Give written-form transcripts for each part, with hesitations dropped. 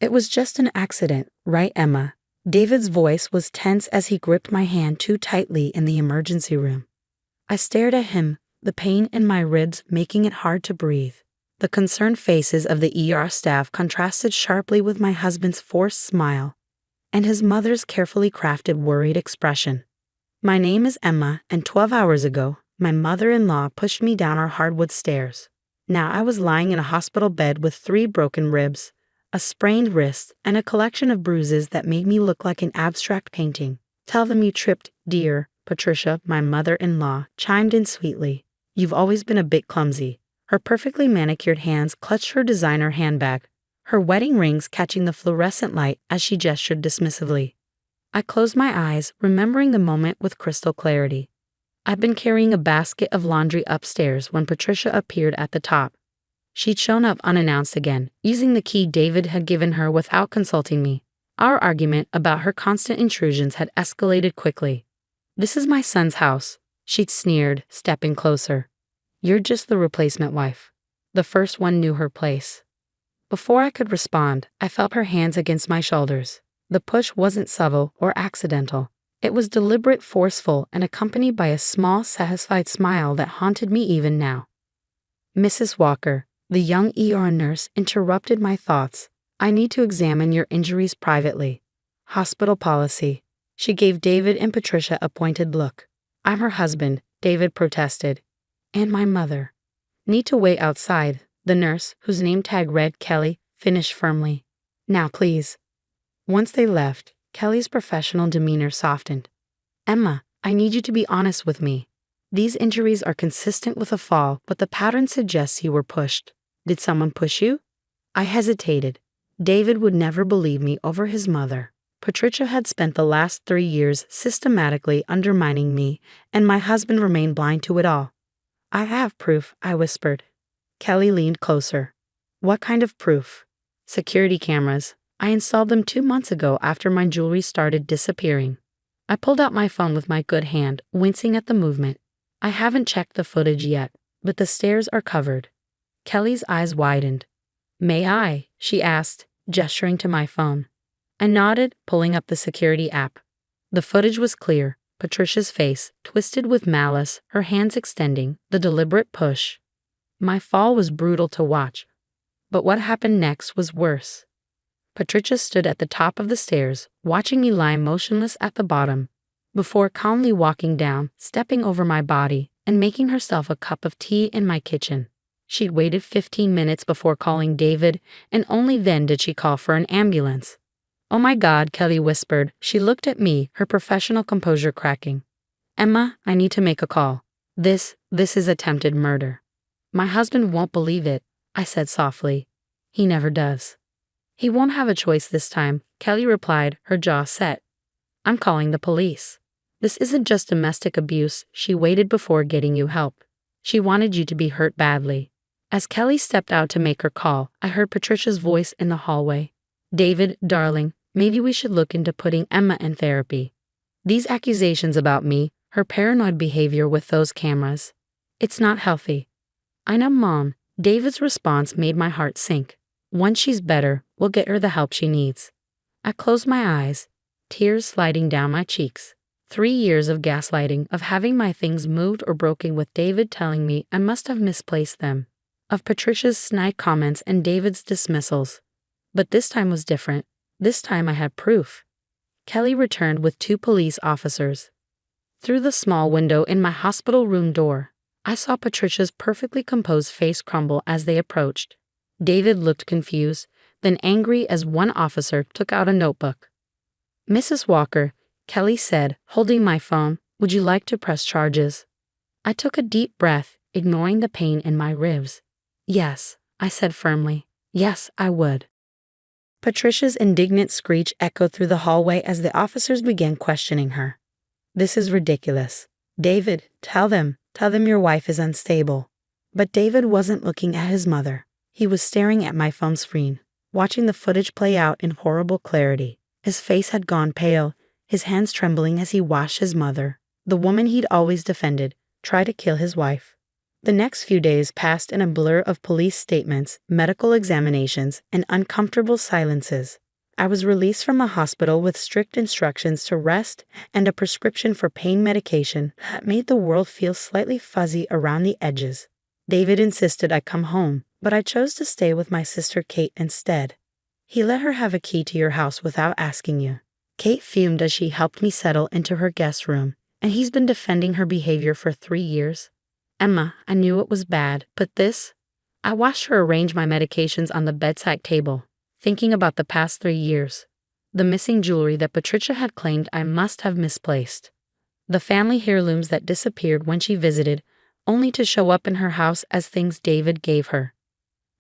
It was just an accident, right, Emma? David's voice was tense as he gripped my hand too tightly in the emergency room. I stared at him, the pain in my ribs making it hard to breathe. The concerned faces of the ER staff contrasted sharply with my husband's forced smile and his mother's carefully crafted worried expression. My name is Emma, and 12 hours ago, my mother-in-law pushed me down our hardwood stairs. Now I was lying in a hospital bed with 3 broken ribs, a sprained wrist, and a collection of bruises that made me look like an abstract painting. Tell them you tripped, dear. Patricia, my mother-in-law, chimed in sweetly. You've always been a bit clumsy. Her perfectly manicured hands clutched her designer handbag, her wedding rings catching the fluorescent light as she gestured dismissively. I closed my eyes, remembering the moment with crystal clarity. I'd been carrying a basket of laundry upstairs when Patricia appeared at the top. She'd shown up unannounced again, using the key David had given her without consulting me. Our argument about her constant intrusions had escalated quickly. This is my son's house, she'd sneered, stepping closer. You're just the replacement wife. The first one knew her place. Before I could respond, I felt her hands against my shoulders. The push wasn't subtle or accidental. It was deliberate, forceful, and accompanied by a small, satisfied smile that haunted me even now. Mrs. Walker, the young ER nurse, interrupted my thoughts. I need to examine your injuries privately. Hospital policy. She gave David and Patricia a pointed look. I'm her husband, David protested. And my mother. Need to wait outside, the nurse, whose name tag read Kelly, finished firmly. Now please. Once they left, Kelly's professional demeanor softened. Emma, I need you to be honest with me. These injuries are consistent with a fall, but the pattern suggests you were pushed. Did someone push you? I hesitated. David would never believe me over his mother. Patricia had spent the last 3 years systematically undermining me, and my husband remained blind to it all. I have proof, I whispered. Kelly leaned closer. What kind of proof? Security cameras. I installed them 2 months ago after my jewelry started disappearing. I pulled out my phone with my good hand, wincing at the movement. I haven't checked the footage yet, but the stairs are covered. Kelly's eyes widened. May I? She asked, gesturing to my phone. I nodded, pulling up the security app. The footage was clear. Patricia's face, twisted with malice, her hands extending, the deliberate push. My fall was brutal to watch. But what happened next was worse. Patricia stood at the top of the stairs, watching me lie motionless at the bottom, before calmly walking down, stepping over my body, and making herself a cup of tea in my kitchen. She'd waited 15 minutes before calling David, and only then did she call for an ambulance. Oh my God, Kelly whispered. She looked at me, her professional composure cracking. Emma, I need to make a call. This is attempted murder. My husband won't believe it, I said softly. He never does. He won't have a choice this time, Kelly replied, her jaw set. I'm calling the police. This isn't just domestic abuse. She waited before getting you help. She wanted you to be hurt badly. As Kelly stepped out to make her call, I heard Patricia's voice in the hallway. David, darling, maybe we should look into putting Emma in therapy. These accusations about me, her paranoid behavior with those cameras. It's not healthy. I know, Mom. David's response made my heart sink. Once she's better, we'll get her the help she needs. I closed my eyes, tears sliding down my cheeks. 3 years of gaslighting, of having my things moved or broken with David telling me I must have misplaced them, of Patricia's snide comments and David's dismissals. But this time was different. This time I had proof. Kelly returned with 2 police officers. Through the small window in my hospital room door, I saw Patricia's perfectly composed face crumble as they approached. David looked confused, then angry as one officer took out a notebook. Mrs. Walker, Kelly said, holding my phone, would you like to press charges? I took a deep breath, ignoring the pain in my ribs. Yes, I said firmly. Yes, I would. Patricia's indignant screech echoed through the hallway as the officers began questioning her. This is ridiculous. David, tell them your wife is unstable. But David wasn't looking at his mother. He was staring at my phone screen, watching the footage play out in horrible clarity. His face had gone pale, his hands trembling as he watched his mother, the woman he'd always defended, try to kill his wife. The next few days passed in a blur of police statements, medical examinations, and uncomfortable silences. I was released from the hospital with strict instructions to rest and a prescription for pain medication that made the world feel slightly fuzzy around the edges. David insisted I come home, but I chose to stay with my sister Kate instead. He let her have a key to your house without asking you. Kate fumed as she helped me settle into her guest room, and he's been defending her behavior for 3 years. Emma, I knew it was bad, but this? I watched her arrange my medications on the bedside table, thinking about the past 3 years. The missing jewelry that Patricia had claimed I must have misplaced. The family heirlooms that disappeared when she visited, only to show up in her house as things David gave her.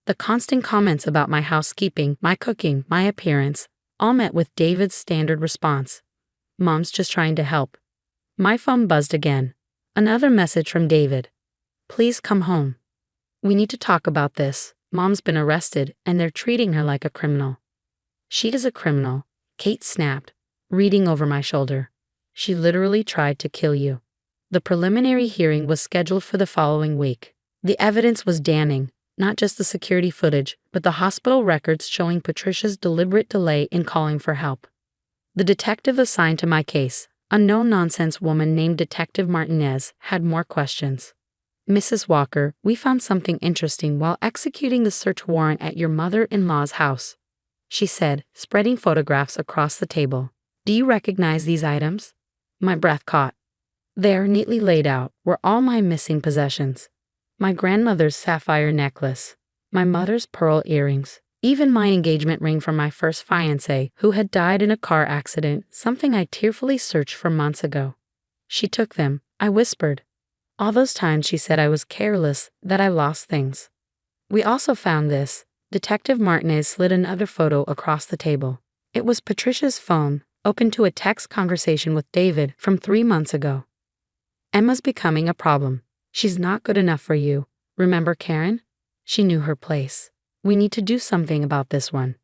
The constant comments about my housekeeping, my cooking, my appearance, all met with David's standard response. Mom's just trying to help. My phone buzzed again. Another message from David. Please come home. We need to talk about this. Mom's been arrested, and they're treating her like a criminal. She is a criminal, Kate snapped, reading over my shoulder. She literally tried to kill you. The preliminary hearing was scheduled for the following week. The evidence was damning, not just the security footage, but the hospital records showing Patricia's deliberate delay in calling for help. The detective assigned to my case, a no-nonsense woman named Detective Martinez, had more questions. Mrs. Walker, we found something interesting while executing the search warrant at your mother-in-law's house, she said, spreading photographs across the table. Do you recognize these items? My breath caught. There, neatly laid out, were all my missing possessions. My grandmother's sapphire necklace, my mother's pearl earrings, even my engagement ring from my first fiancé, who had died in a car accident, something I tearfully searched for months ago. She took them, I whispered. All those times she said I was careless, that I lost things. We also found this. Detective Martinez slid another photo across the table. It was Patricia's phone, open to a text conversation with David from 3 months ago. Emma's becoming a problem. She's not good enough for you. Remember Karen? She knew her place. We need to do something about this one.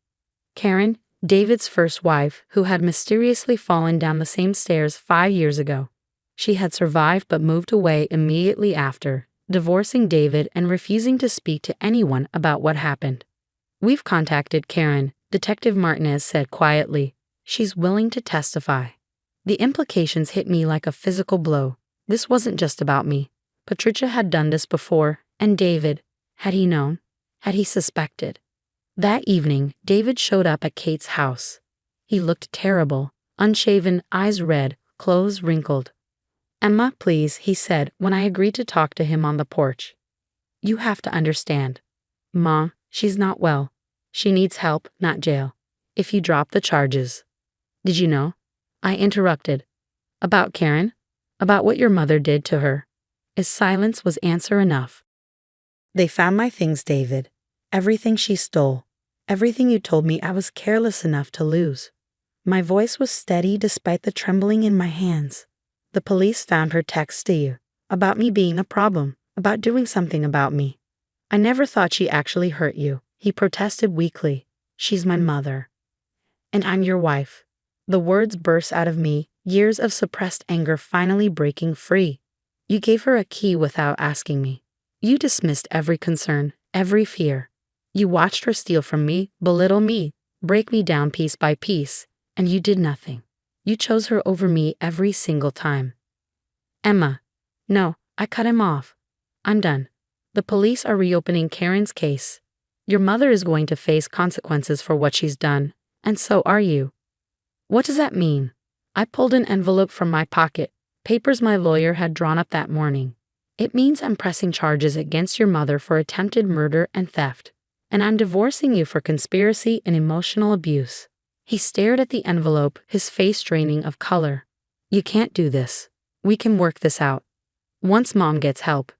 Karen, David's first wife, who had mysteriously fallen down the same stairs 5 years ago. She had survived but moved away immediately after, divorcing David and refusing to speak to anyone about what happened. We've contacted Karen, Detective Martinez said quietly. She's willing to testify. The implications hit me like a physical blow. This wasn't just about me. Patricia had done this before, and David, had he known? Had he suspected? That evening, David showed up at Kate's house. He looked terrible, unshaven, eyes red, clothes wrinkled. Emma, please, he said when I agreed to talk to him on the porch. You have to understand. Mom, she's not well. She needs help, not jail. If you drop the charges. Did you know? I interrupted. About Karen? About what your mother did to her? His silence was answer enough. They found my things, David. Everything she stole. Everything you told me I was careless enough to lose. My voice was steady despite the trembling in my hands. The police found her text to you, about me being a problem, about doing something about me. I never thought she actually hurt you, he protested weakly. She's my mother. And I'm your wife. The words burst out of me, years of suppressed anger finally breaking free. You gave her a key without asking me. You dismissed every concern, every fear. You watched her steal from me, belittle me, break me down piece by piece, and you did nothing. You chose her over me every single time. Emma. No, I cut him off. I'm done. The police are reopening Karen's case. Your mother is going to face consequences for what she's done, and so are you. What does that mean? I pulled an envelope from my pocket, papers my lawyer had drawn up that morning. It means I'm pressing charges against your mother for attempted murder and theft, and I'm divorcing you for conspiracy and emotional abuse. He stared at the envelope, his face draining of color. You can't do this. We can work this out. Once Mom gets help.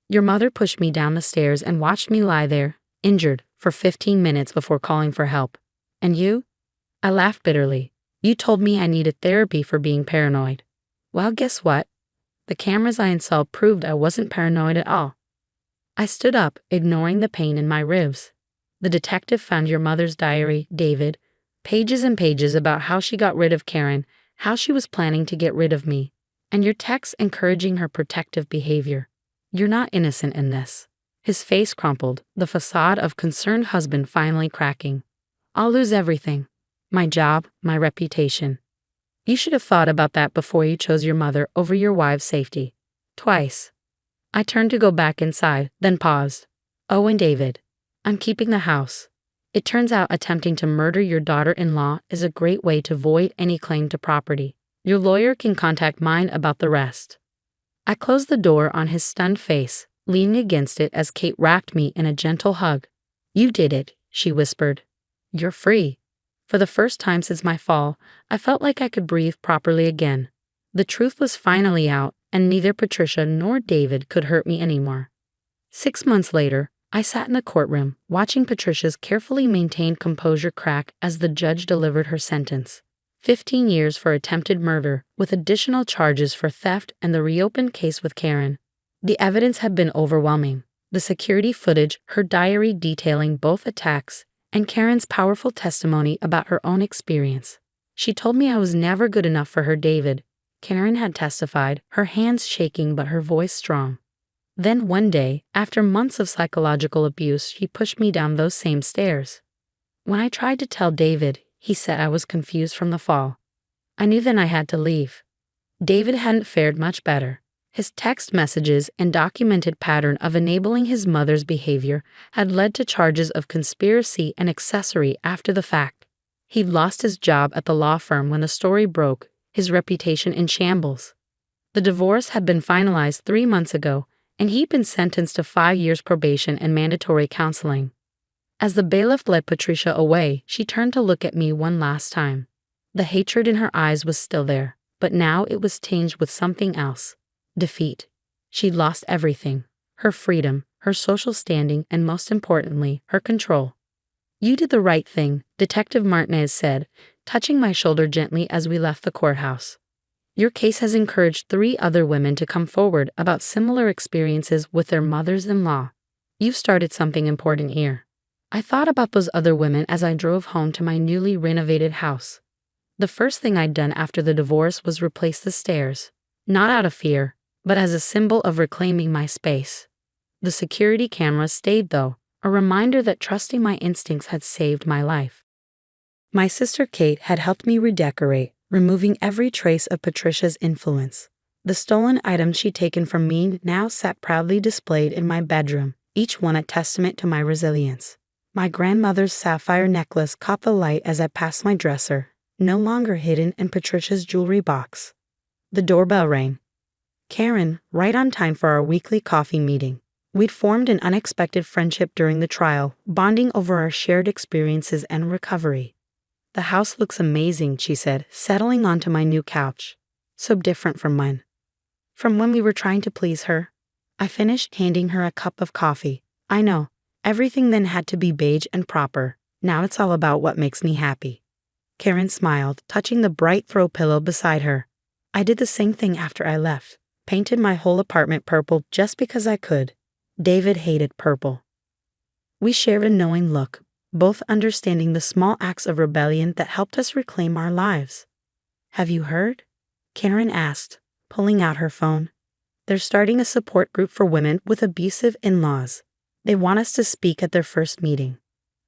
Your mother pushed me down the stairs and watched me lie there, injured, for 15 minutes before calling for help. And you? I laughed bitterly. You told me I needed therapy for being paranoid. Well, guess what? The cameras I installed proved I wasn't paranoid at all. I stood up, ignoring the pain in my ribs. The detective found your mother's diary, David. Pages and pages about how she got rid of Karen, how she was planning to get rid of me, and your texts encouraging her protective behavior. You're not innocent in this. His face crumpled, the facade of concerned husband finally cracking. I'll lose everything. My job, my reputation. You should have thought about that before you chose your mother over your wife's safety. Twice. I turned to go back inside, then paused. Oh, and David. I'm keeping the house. It turns out attempting to murder your daughter-in-law is a great way to void any claim to property. Your lawyer can contact mine about the rest. I closed the door on his stunned face, leaning against it as Kate wrapped me in a gentle hug. You did it, she whispered. You're free. For the first time since my fall, I felt like I could breathe properly again. The truth was finally out, and neither Patricia nor David could hurt me anymore. 6 months later, I sat in the courtroom, watching Patricia's carefully maintained composure crack as the judge delivered her sentence. 15 years for attempted murder, with additional charges for theft and the reopened case with Karen. The evidence had been overwhelming. The security footage, her diary detailing both attacks, and Karen's powerful testimony about her own experience. She told me I was never good enough for her David. Karen had testified, her hands shaking but her voice strong. Then one day, after months of psychological abuse, she pushed me down those same stairs. When I tried to tell David, he said I was confused from the fall. I knew then I had to leave. David hadn't fared much better. His text messages and documented pattern of enabling his mother's behavior had led to charges of conspiracy and accessory after the fact. He'd lost his job at the law firm when the story broke, his reputation in shambles. The divorce had been finalized 3 months ago, and he'd been sentenced to 5 years probation and mandatory counseling. As the bailiff led Patricia away, she turned to look at me one last time. The hatred in her eyes was still there, but now it was tinged with something else. Defeat. She'd lost everything. Her freedom, her social standing, and most importantly, her control. You did the right thing, Detective Martinez said, touching my shoulder gently as we left the courthouse. Your case has encouraged 3 other women to come forward about similar experiences with their mothers-in-law. You've started something important here. I thought about those other women as I drove home to my newly renovated house. The first thing I'd done after the divorce was replace the stairs, not out of fear, but as a symbol of reclaiming my space. The security cameras stayed though, a reminder that trusting my instincts had saved my life. My sister Kate had helped me redecorate, removing every trace of Patricia's influence. The stolen items she'd taken from me now sat proudly displayed in my bedroom, each one a testament to my resilience. My grandmother's sapphire necklace caught the light as I passed my dresser, no longer hidden in Patricia's jewelry box. The doorbell rang. Karen, right on time for our weekly coffee meeting. We'd formed an unexpected friendship during the trial, bonding over our shared experiences and recovery. The house looks amazing, she said, settling onto my new couch. So different from mine. From when we were trying to please her. I finished handing her a cup of coffee. I know. Everything then had to be beige and proper. Now it's all about what makes me happy. Karen smiled, touching the bright throw pillow beside her. I did the same thing after I left. Painted my whole apartment purple just because I could. David hated purple. We shared a knowing look, both understanding the small acts of rebellion that helped us reclaim our lives. Have you heard? Karen asked, pulling out her phone. They're starting a support group for women with abusive in-laws. They want us to speak at their first meeting.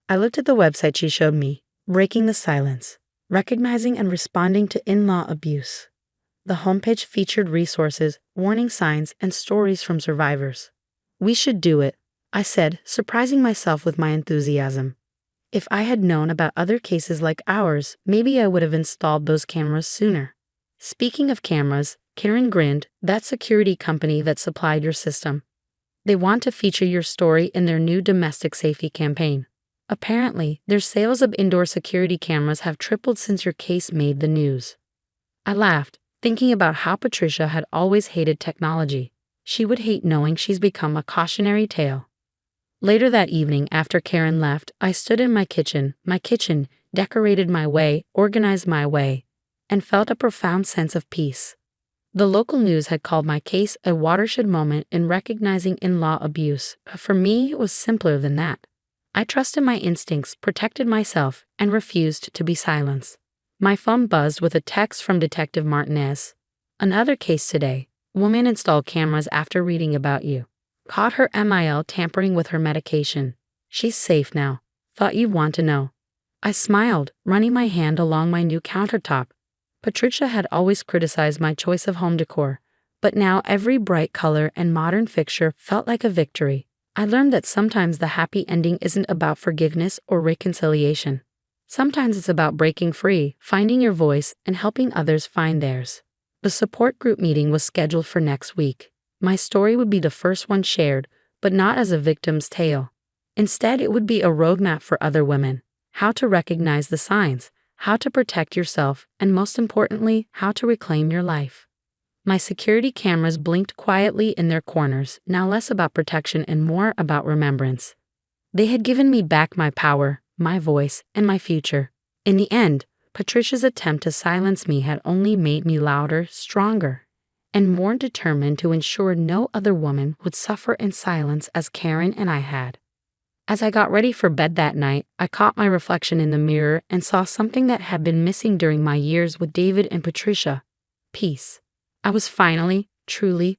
I looked at the website she showed me, breaking the silence, recognizing and responding to in-law abuse. The homepage featured resources, warning signs, and stories from survivors. We should do it, I said, surprising myself with my enthusiasm. If I had known about other cases like ours, maybe I would have installed those cameras sooner. Speaking of cameras, Karen grinned, that security company that supplied your system. They want to feature your story in their new domestic safety campaign. Apparently, their sales of indoor security cameras have tripled since your case made the news. I laughed, thinking about how Patricia had always hated technology. She would hate knowing she's become a cautionary tale. Later that evening, after Karen left, I stood in my kitchen, decorated my way, organized my way, and felt a profound sense of peace. The local news had called my case a watershed moment in recognizing in-law abuse. For me, it was simpler than that. I trusted my instincts, protected myself, and refused to be silenced. My phone buzzed with a text from Detective Martinez. Another case today. Woman installed cameras after reading about you. Caught her MIL tampering with her medication. She's safe now. Thought you'd want to know. I smiled, running my hand along my new countertop. Patricia had always criticized my choice of home decor, but now every bright color and modern fixture felt like a victory. I learned that sometimes the happy ending isn't about forgiveness or reconciliation. Sometimes it's about breaking free, finding your voice, and helping others find theirs. The support group meeting was scheduled for next week. My story would be the first one shared, but not as a victim's tale. Instead, it would be a roadmap for other women. How to recognize the signs, how to protect yourself, and most importantly, how to reclaim your life. My security cameras blinked quietly in their corners, now less about protection and more about remembrance. They had given me back my power, my voice, and my future. In the end, Patricia's attempt to silence me had only made me louder, stronger, and more determined to ensure no other woman would suffer in silence as Karen and I had. As I got ready for bed that night, I caught my reflection in the mirror and saw something that had been missing during my years with David and Patricia: peace. I was finally, truly